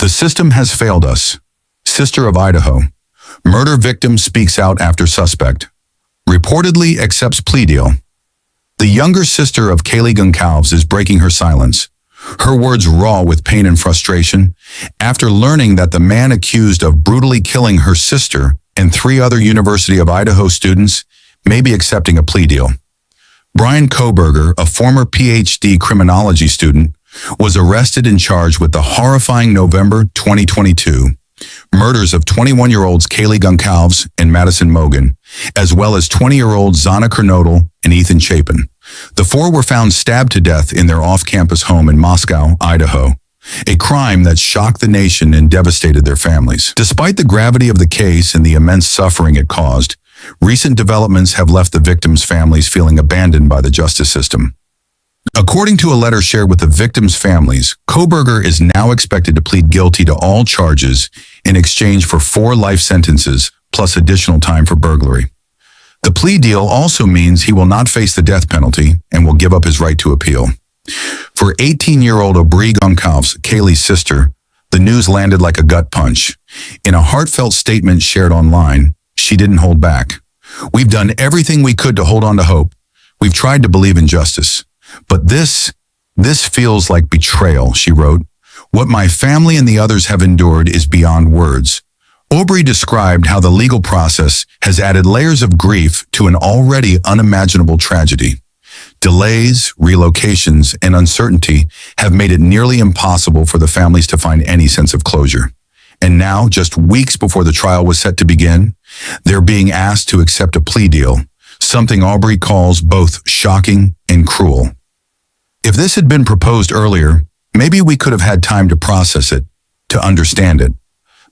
The system has failed us. Sister of Idaho. Murder victim speaks out after suspect. Reportedly accepts plea deal. The younger sister of Kaylee Goncalves is breaking her silence. Her words raw with pain and frustration after learning that the man accused of brutally killing her sister and 3 other University of Idaho students may be accepting a plea deal. Bryan Kohberger, a former PhD criminology student, was arrested and charged with the horrifying November 2022 murders of 21-year-olds Kaylee Goncalves and Madison Mogan, as well as 20-year-old Zana Kernodle and Ethan Chapin. The 4 were found stabbed to death in their off-campus home in Moscow, Idaho, a crime that shocked the nation and devastated their families. Despite the gravity of the case and the immense suffering it caused, recent developments have left the victims' families feeling abandoned by the justice system. According to a letter shared with the victims' families, Kohberger is now expected to plead guilty to all charges in exchange for 4 life sentences plus additional time for burglary. The plea deal also means he will not face the death penalty and will give up his right to appeal. For 18-year-old Aubrie Goncalves, Kaylee's sister, the news landed like a gut punch. In a heartfelt statement shared online, she didn't hold back. "We've done everything we could to hold on to hope. We've tried to believe in justice. But this feels like betrayal," she wrote. "What my family and the others have endured is beyond words." Aubrie described how the legal process has added layers of grief to an already unimaginable tragedy. Delays, relocations, and uncertainty have made it nearly impossible for the families to find any sense of closure. And now, just weeks before the trial was set to begin, they're being asked to accept a plea deal, something Aubrie calls both shocking and cruel. If this had been proposed earlier, maybe we could have had time to process it, to understand it.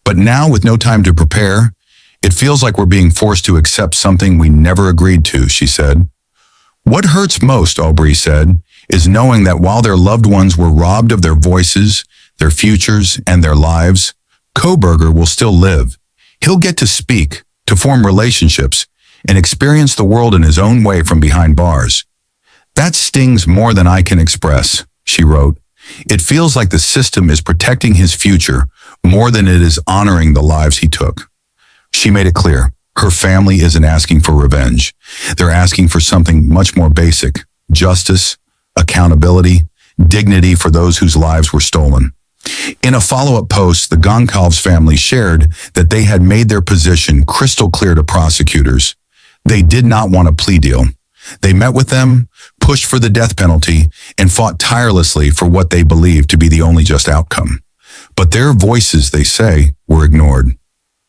But now, with no time to prepare, it feels like we're being forced to accept something we never agreed to, she said. "What hurts most," Aubrie said, "is knowing that while their loved ones were robbed of their voices, their futures, and their lives, Kohberger will still live. He'll get to speak, to form relationships, and experience the world in his own way from behind bars. That stings more than I can express," she wrote. "It feels like the system is protecting his future more than it is honoring the lives he took." She made it clear, her family isn't asking for revenge. They're asking for something much more basic: justice, accountability, dignity for those whose lives were stolen. In a follow-up post, the Goncalves family shared that they had made their position crystal clear to prosecutors. They did not want a plea deal. They met with them, pushed for the death penalty, and fought tirelessly for what they believed to be the only just outcome. But their voices, they say, were ignored.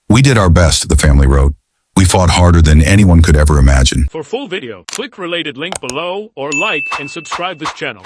"We did our best," the family wrote. "We fought harder than anyone could ever imagine." For full video, click related link below or like and subscribe this channel.